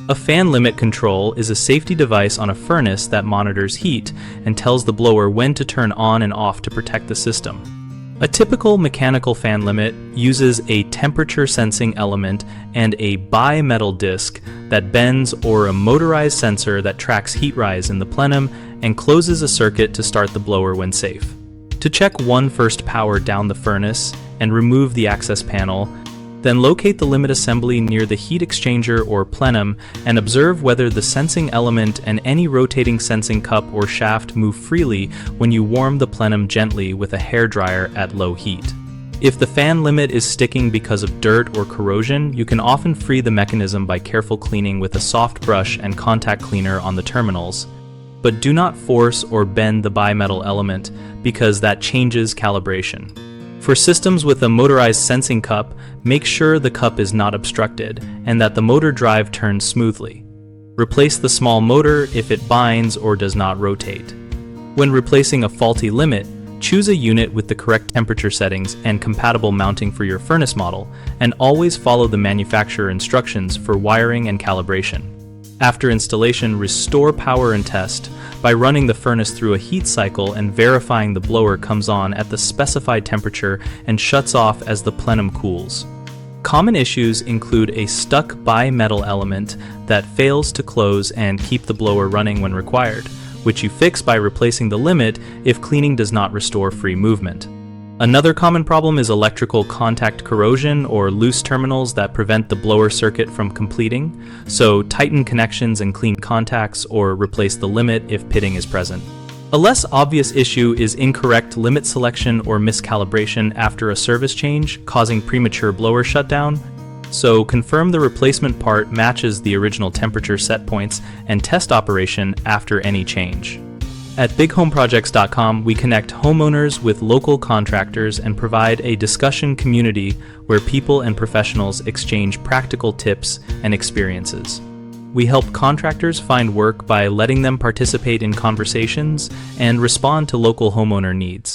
A fan limit control is a safety device on a furnace that monitors heat and tells the blower when to turn on and off to protect the system. A typical mechanical fan limit uses a temperature sensing element and a bimetal disc that bends, or a motorized sensor that tracks heat rise in the plenum and closes a circuit to start the blower when safe. To check first power down the furnace and remove the access panel, then locate the limit assembly near the heat exchanger or plenum and observe whether the sensing element and any rotating sensing cup or shaft move freely when you warm the plenum gently with a hairdryer at low heat. If the fan limit is sticking because of dirt or corrosion, you can often free the mechanism by careful cleaning with a soft brush and contact cleaner on the terminals. But do not force or bend the bimetal element because that changes calibration. For systems with a motorized sensing cup, make sure the cup is not obstructed and that the motor drive turns smoothly. Replace the small motor if it binds or does not rotate. When replacing a faulty limit, choose a unit with the correct temperature settings and compatible mounting for your furnace model, and always follow the manufacturer instructions for wiring and calibration. After installation, restore power and test by running the furnace through a heat cycle and verifying the blower comes on at the specified temperature and shuts off as the plenum cools. Common issues include a stuck bimetal element that fails to close and keep the blower running when required, which you fix by replacing the limit if cleaning does not restore free movement. Another common problem is electrical contact corrosion or loose terminals that prevent the blower circuit from completing, so tighten connections and clean contacts or replace the limit if pitting is present. A less obvious issue is incorrect limit selection or miscalibration after a service change, causing premature blower shutdown. So confirm the replacement part matches the original temperature set points and test operation after any change. At bighomeprojects.com, we connect homeowners with local contractors and provide a discussion community where people and professionals exchange practical tips and experiences. We help contractors find work by letting them participate in conversations and respond to local homeowner needs.